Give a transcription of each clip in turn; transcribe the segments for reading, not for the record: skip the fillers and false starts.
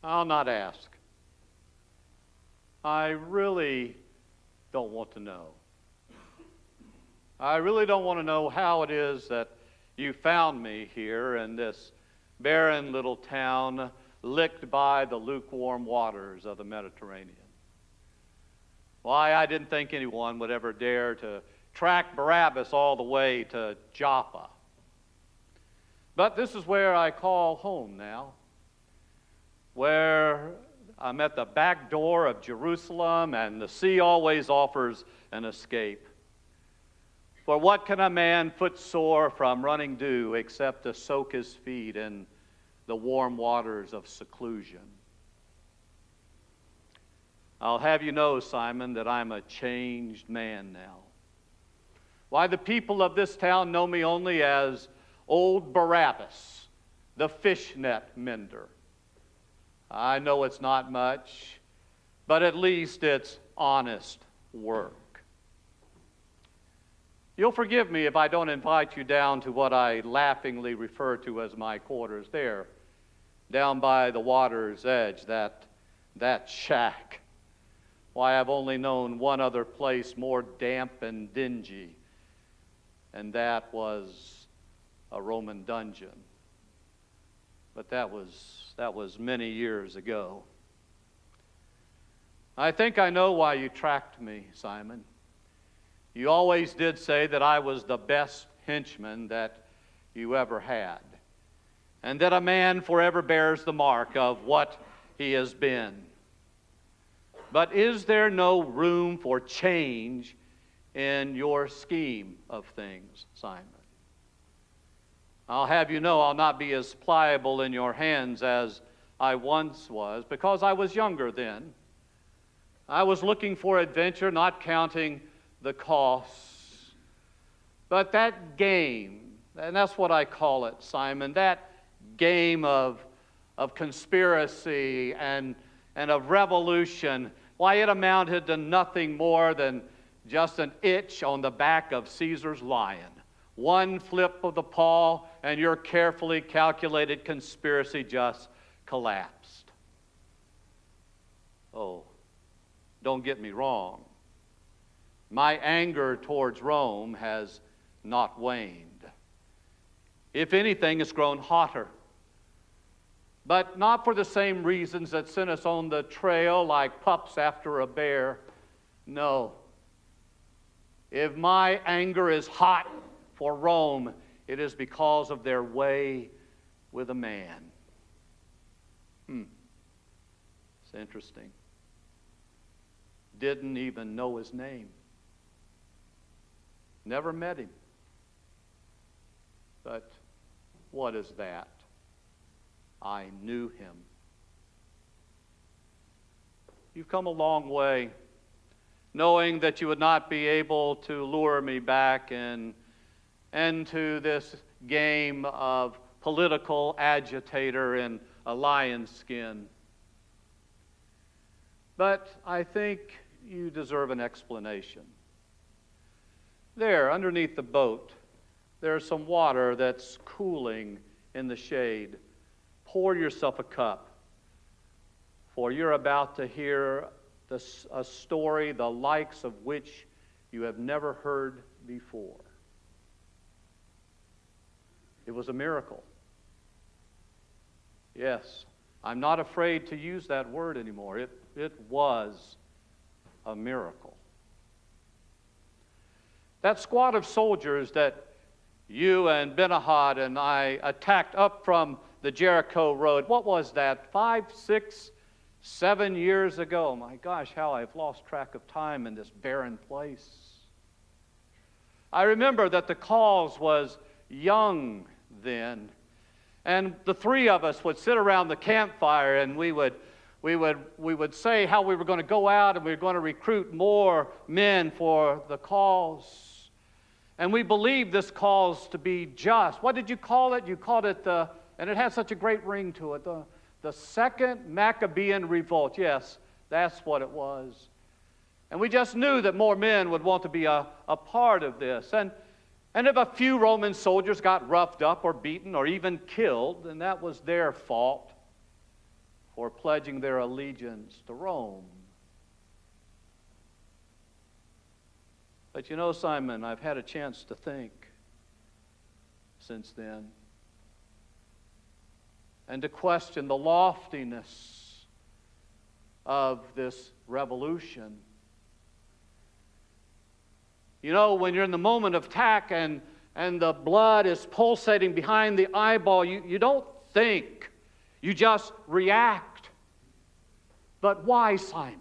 I'll not ask. I really don't want to know. I really don't want to know how it is that you found me here in this barren little town licked by the lukewarm waters of the Mediterranean. Why, I didn't think anyone would ever dare to track Barabbas all the way to Joppa. But this is where I call home now, where I'm at the back door of Jerusalem, and the sea always offers an escape. For what can a man footsore from running do except to soak his feet in the warm waters of seclusion? I'll have you know, Simon, that I'm a changed man now. Why, the people of this town know me only as old Barabbas, the fishnet mender. I know it's not much, but at least it's honest work. You'll forgive me if I don't invite you down to what I laughingly refer to as my quarters there, down by the water's edge, that shack. Why, I've only known one other place more damp and dingy, and that was a Roman dungeon. But that was many years ago. I think I know why you tracked me, Simon. You always did say that I was the best henchman that you ever had, and that a man forever bears the mark of what he has been. But is there no room for change in your scheme of things, Simon? I'll have you know I'll not be as pliable in your hands as I once was, because I was younger then. I was looking for adventure, not counting the costs. But that game, and that's what I call it, Simon, that game of conspiracy and of revolution, why, it amounted to nothing more than just an itch on the back of Caesar's lion. One flip of the paw, and your carefully calculated conspiracy just collapsed. Oh, don't get me wrong. My anger towards Rome has not waned. If anything, it's grown hotter. But not for the same reasons that sent us on the trail like pups after a bear. No. If my anger is hot for Rome, it is because of their way with a man. It's interesting. Didn't even know his name. Never met him. But what is that? I knew him. You've come a long way, knowing that you would not be able to lure me back into this game of political agitator in a lion's skin. But I think you deserve an explanation. There, underneath the boat, there's some water that's cooling in the shade. Pour yourself a cup, for you're about to hear a story the likes of which you have never heard before. It was a miracle. Yes, I'm not afraid to use that word anymore. It was a miracle. That squad of soldiers that you and Benahad and I attacked up from the Jericho road, what was that, 5, 6, 7 years ago? My gosh, how I've lost track of time in this barren place. I remember that the cause was young then, and the three of us would sit around the campfire, and we would say how we were going to go out and we were going to recruit more men for the cause. And we believed this cause to be just. What did you call it? You called it and it had such a great ring to it, the Second Maccabean Revolt. Yes, that's what it was. And we just knew that more men would want to be a part of this. And if a few Roman soldiers got roughed up or beaten or even killed, then that was their fault. for pledging their allegiance to Rome. But you know, Simon, I've had a chance to think since then and to question the loftiness of this revolution. You know, when you're in the moment of attack and the blood is pulsating behind the eyeball, you don't think. You just react. But why, Simon?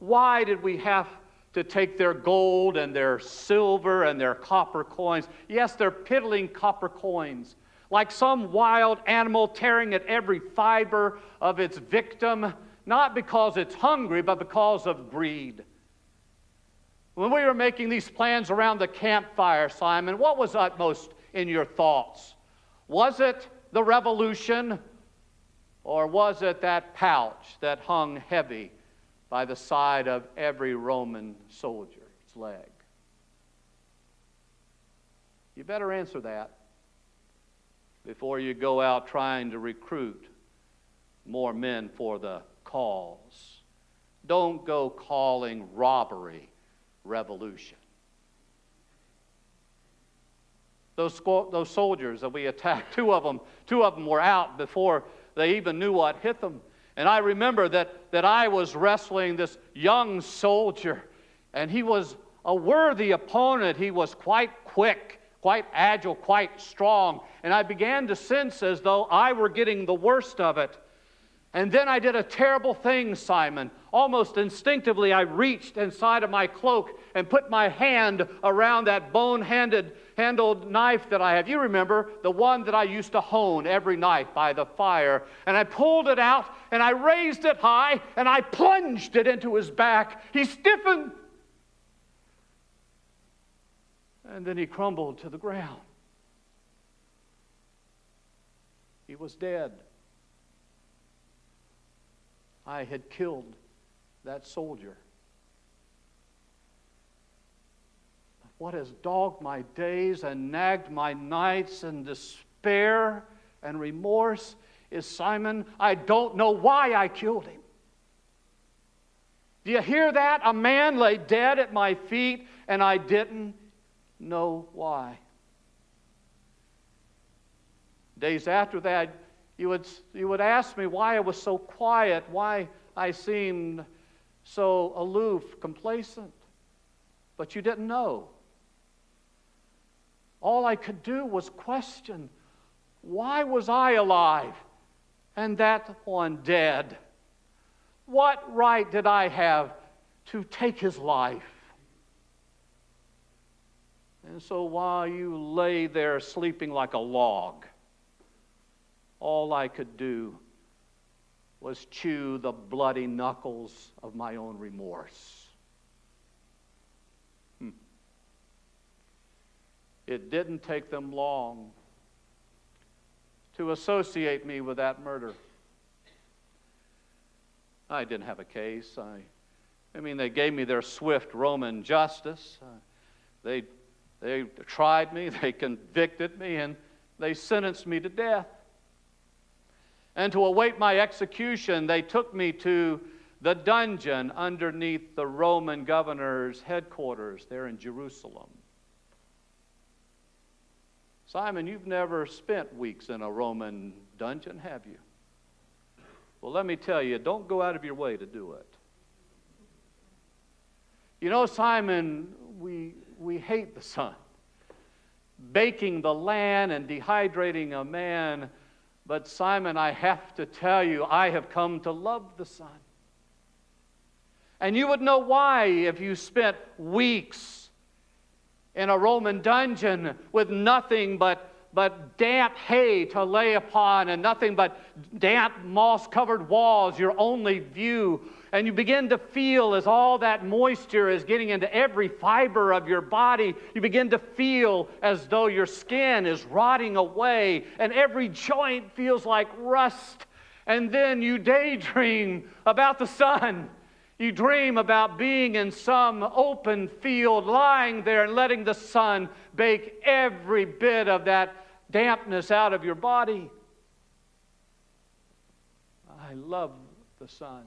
Why did we have to take their gold and their silver and their copper coins? Yes, they're piddling copper coins, like some wild animal tearing at every fiber of its victim, not because it's hungry, but because of greed. When we were making these plans around the campfire, Simon, what was utmost in your thoughts? Was it the revolution, or was it that pouch that hung heavy by the side of every Roman soldier's leg? You better answer that before you go out trying to recruit more men for the cause. Don't go calling robbery revolution. Those soldiers that we attacked, two of them were out before they even knew what hit them. And I remember that I was wrestling this young soldier, and he was a worthy opponent. He was quite quick, quite agile, quite strong. And I began to sense as though I were getting the worst of it. And then I did a terrible thing, Simon. Almost instinctively, I reached inside of my cloak and put my hand around that bone-handled knife that I have. You remember, the one that I used to hone every night by the fire. And I pulled it out, and I raised it high, and I plunged it into his back. He stiffened, and then he crumbled to the ground. He was dead. I had killed that soldier. What has dogged my days and nagged my nights in despair and remorse is, Simon, I don't know why I killed him. Do you hear that? A man lay dead at my feet, and I didn't know why. Days after that, you would ask me why I was so quiet, why I seemed so aloof, complacent. But you didn't know. All I could do was question, why was I alive and that one dead? What right did I have to take his life? And so while you lay there sleeping like a log, all I could do was chew the bloody knuckles of my own remorse. It didn't take them long to associate me with that murder. I didn't have a case. I mean, they gave me their swift Roman justice. They tried me, they convicted me, and they sentenced me to death. And to await my execution, they took me to the dungeon underneath the Roman governor's headquarters there in Jerusalem. Simon, you've never spent weeks in a Roman dungeon, have you? Well, let me tell you, don't go out of your way to do it. You know, Simon, we hate the sun. Baking the land and dehydrating a man. But Simon, I have to tell you, I have come to love the sun. And you would know why if you spent weeks in a Roman dungeon with nothing but damp hay to lay upon and nothing but damp moss-covered walls, your only view. And you begin to feel as all that moisture is getting into every fiber of your body, you begin to feel as though your skin is rotting away and every joint feels like rust. And then you daydream about the sun. You dream about being in some open field, lying there and letting the sun bake every bit of that dampness out of your body. I love the Son.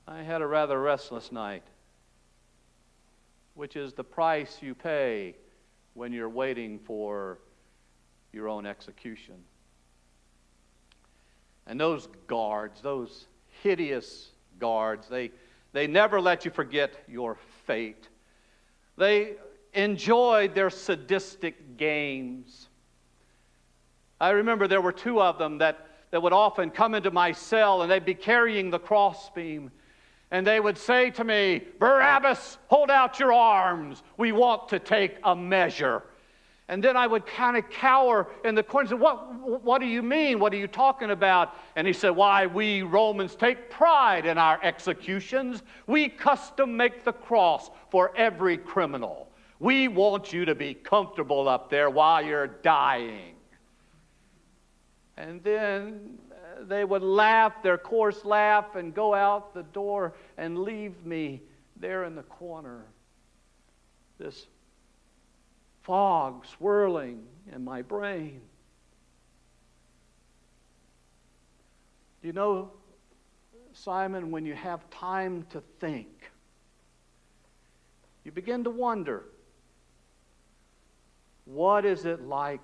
I had a rather restless night, which is the price you pay when you're waiting for your own execution. And those guards, those hideous guards, they never let you forget your fate. They enjoyed their sadistic games. I remember there were two of them that would often come into my cell, and they'd be carrying the crossbeam. And they would say to me, "Barabbas, hold out your arms. We want to take a measure." And then I would kind of cower in the corner and say, what do you mean? What are you talking about? And he said, "Why, we Romans take pride in our executions. We custom make the cross for every criminal. We want you to be comfortable up there while you're dying." And then they would laugh, their coarse laugh, and go out the door and leave me there in the corner. This fog swirling in my brain. You know, Simon, when you have time to think, you begin to wonder, what is it like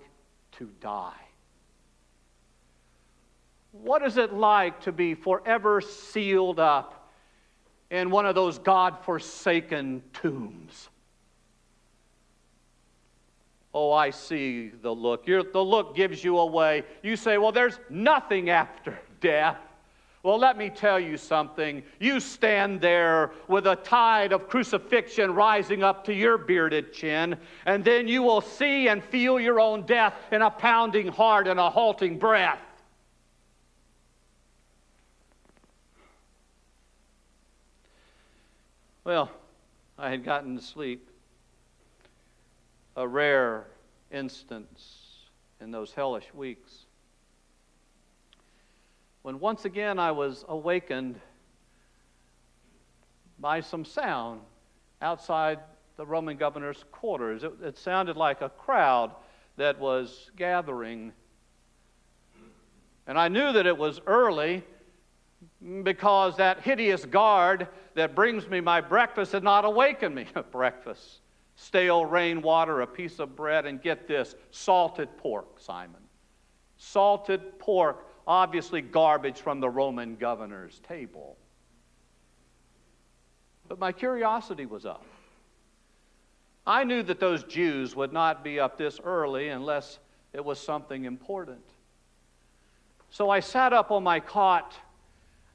to die? What is it like to be forever sealed up in one of those God-forsaken tombs? Oh, I see the look. The look gives you away. You say, "Well, there's nothing after death." Well, let me tell you something. You stand there with a tide of crucifixion rising up to your bearded chin, and then you will see and feel your own death in a pounding heart and a halting breath. Well, I had gotten to sleep. A rare instance in those hellish weeks, when once again I was awakened by some sound outside the Roman governor's quarters. It sounded like a crowd that was gathering. And I knew that it was early because that hideous guard that brings me my breakfast had not awakened me. Breakfast. Stale rainwater, a piece of bread, and get this, salted pork, Simon. Salted pork, obviously garbage from the Roman governor's table. But my curiosity was up. I knew that those Jews would not be up this early unless it was something important. So I sat up on my cot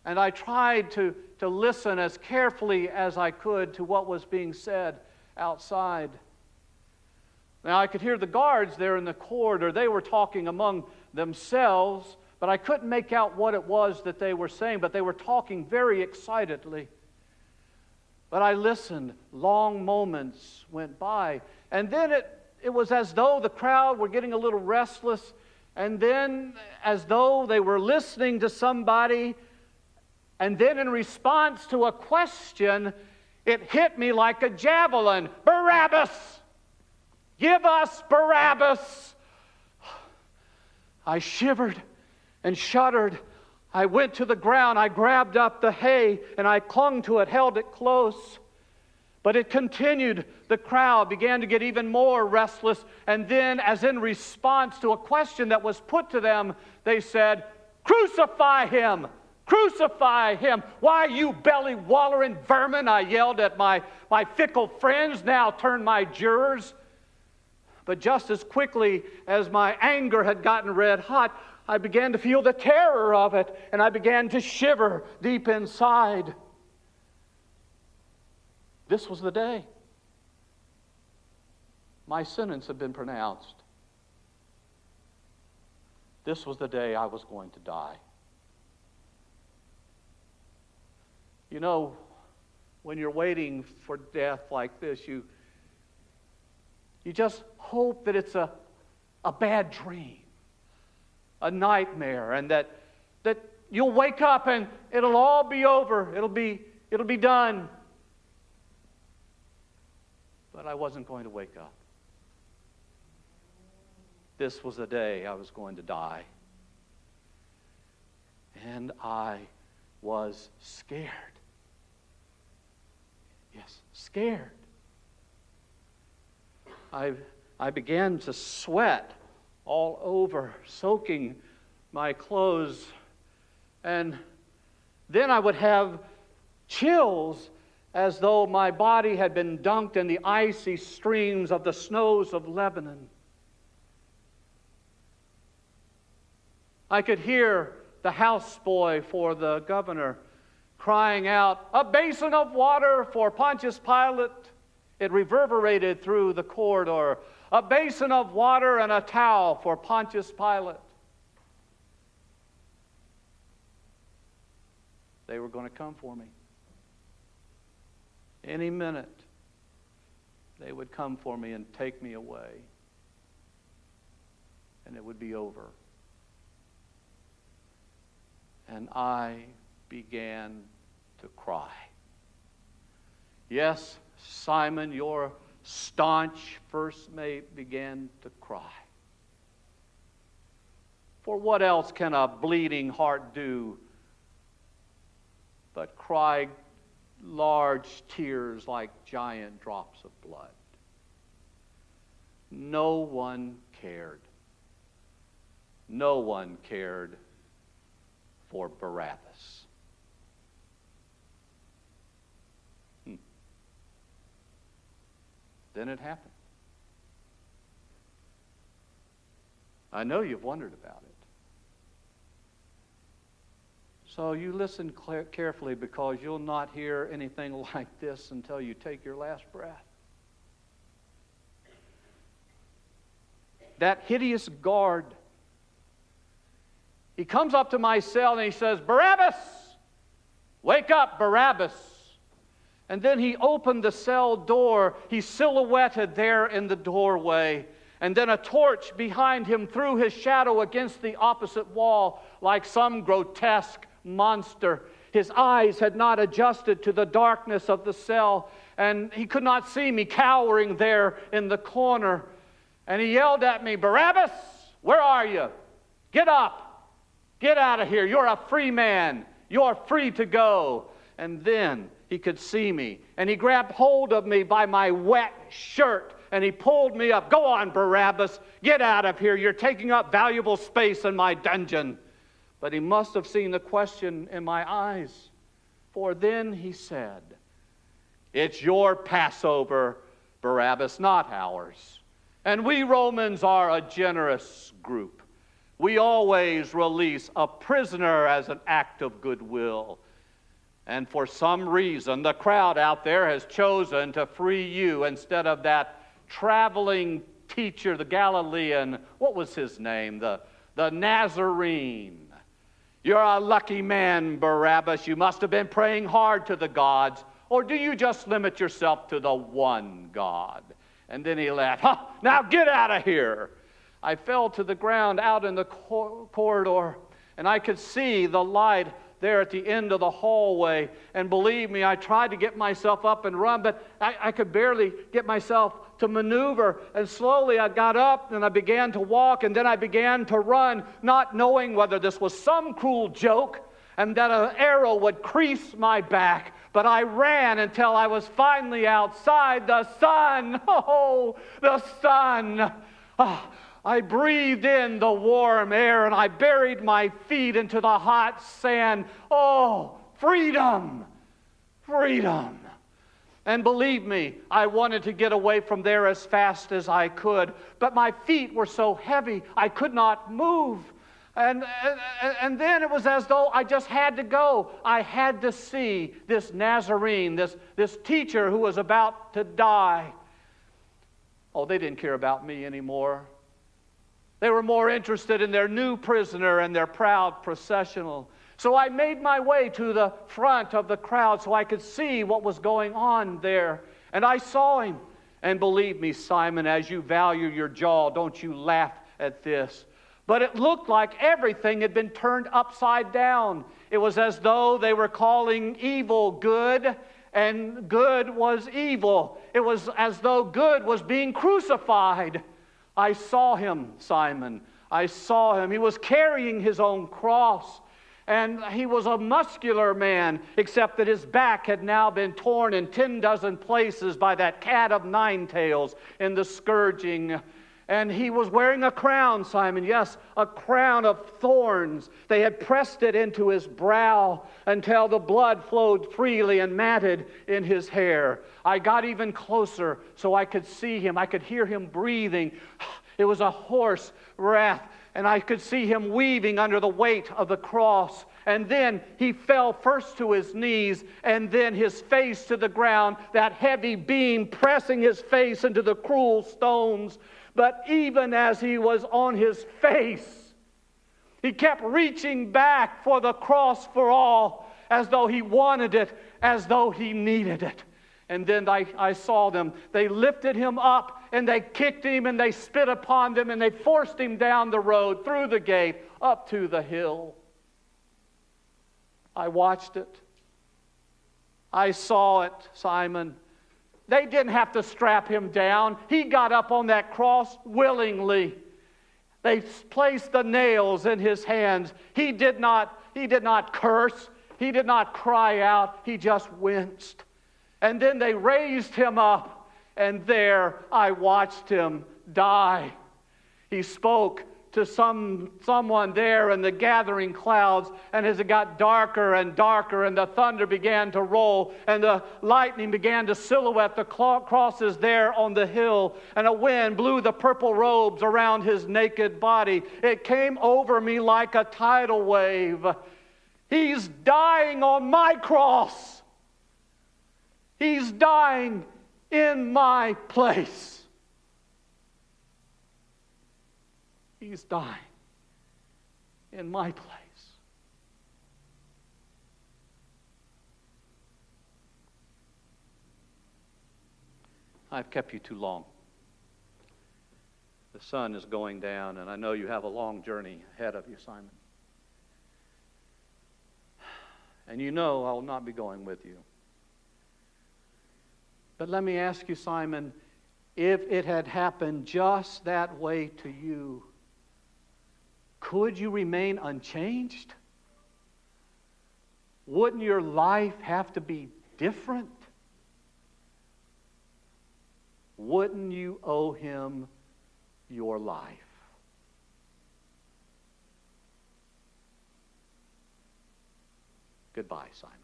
and I tried to listen as carefully as I could to what was being said outside. Now I could hear the guards there in the corridor. They were talking among themselves, but I couldn't make out what it was that they were saying, but they were talking very excitedly. But I listened. Long moments went by, and then it was as though the crowd were getting a little restless, and then as though they were listening to somebody, and then in response to a question, it hit me like a javelin. "Barabbas! Give us Barabbas!" I shivered and shuddered. I went to the ground. I grabbed up the hay and I clung to it, held it close. But it continued. The crowd began to get even more restless. And then, as in response to a question that was put to them, they said, "Crucify him! Crucify him!" "Why, you belly-wallering vermin," I yelled at my fickle friends, now turned my jurors. But just as quickly as my anger had gotten red hot, I began to feel the terror of it, and I began to shiver deep inside. This was the day. My sentence had been pronounced. This was the day I was going to die. You know, when you're waiting for death like this, you just hope that it's a bad dream, a nightmare, and that you'll wake up and it'll all be over. It'll be done. But I wasn't going to wake up. this was the day I was going to die. And I was scared. Yes, scared. I began to sweat all over, soaking my clothes. And then I would have chills as though my body had been dunked in the icy streams of the snows of Lebanon. I could hear the houseboy for the governor crying out, "A basin of water for Pontius Pilate." It reverberated through the corridor. "A basin of water and a towel for Pontius Pilate." They were going to come for me. Any minute, they would come for me and take me away. And it would be over. And I began to cry. Yes, Simon, your staunch first mate, began to cry. For what else can a bleeding heart do but cry large tears like giant drops of blood? No one cared. No one cared for Barabbas. Then it happened. I know you've wondered about it. So you listen carefully, because you'll not hear anything like this until you take your last breath. That hideous guard, he comes up to my cell and he says, "Barabbas! Wake up, Barabbas!" And then he opened the cell door. He silhouetted there in the doorway. And then a torch behind him threw his shadow against the opposite wall like some grotesque monster. His eyes had not adjusted to the darkness of the cell, and he could not see me cowering there in the corner. And he yelled at me, "Barabbas, where are you? Get up. Get out of here. You're a free man. You're free to go." And then he could see me, and he grabbed hold of me by my wet shirt, and he pulled me up. "Go on, Barabbas. Get out of here. You're taking up valuable space in my dungeon." But he must have seen the question in my eyes, for then he said, "It's your Passover, Barabbas, not ours. And we Romans are a generous group. We always release a prisoner as an act of goodwill. And for some reason, the crowd out there has chosen to free you instead of that traveling teacher, the Galilean. What was his name? The Nazarene. You're a lucky man, Barabbas. You must have been praying hard to the gods. Or do you just limit yourself to the one God?" And then he laughed. "Now get out of here." I fell to the ground out in the corridor, and I could see the light there at the end of the hallway. And believe me, I tried to get myself up and run, but I could barely get myself to maneuver. And slowly I got up and I began to walk, and then I began to run, not knowing whether this was some cruel joke and that an arrow would crease my back. But I ran until I was finally outside. The sun, oh, the sun. I breathed in the warm air, and I buried my feet into the hot sand. Oh, freedom, freedom. And believe me, I wanted to get away from there as fast as I could, but my feet were so heavy I could not move. And then it was as though I just had to go. I had to see this Nazarene, this teacher who was about to die. Oh, they didn't care about me anymore. They were more interested in their new prisoner and their proud processional. So I made my way to the front of the crowd so I could see what was going on there. And I saw him. And believe me, Simon, as you value your jaw, don't you laugh at this. But it looked like everything had been turned upside down. It was as though they were calling evil good, and good was evil. It was as though good was being crucified. I saw him, Simon. I saw him. He was carrying his own cross. And he was a muscular man, except that his back had now been torn in 10 dozen places by that cat of nine tails in the scourging. And he was wearing a crown, Simon. Yes, a crown of thorns. They had pressed it into his brow until the blood flowed freely and matted in his hair. I got even closer so I could see him. I could hear him breathing. It was a hoarse wrath. And I could see him weaving under the weight of the cross. And then he fell first to his knees and then his face to the ground, that heavy beam pressing his face into the cruel stones. But even as he was on his face, he kept reaching back for the cross for all, as though he wanted it, as though he needed it. And then I saw them. They lifted him up and they kicked him and they spit upon them and they forced him down the road, through the gate, up to the hill. I watched it. I saw it, Simon. They didn't have to strap him down. He got up on that cross willingly. They placed the nails in his hands. He did not curse. He did not cry out. He just winced. And then they raised him up, and there I watched him die. He spoke to someone there in the gathering clouds, and as it got darker and darker, and the thunder began to roll, and the lightning began to silhouette the crosses there on the hill, and a wind blew the purple robes around his naked body. It came over me like a tidal wave. He's dying on my cross. He's dying in my place. He's dying in my place. I've kept you too long. The sun is going down, and I know you have a long journey ahead of you, Simon. And you know I will not be going with you. But let me ask you, Simon, if it had happened just that way to you, could you remain unchanged? Wouldn't your life have to be different? Wouldn't you owe him your life? Goodbye, Simon.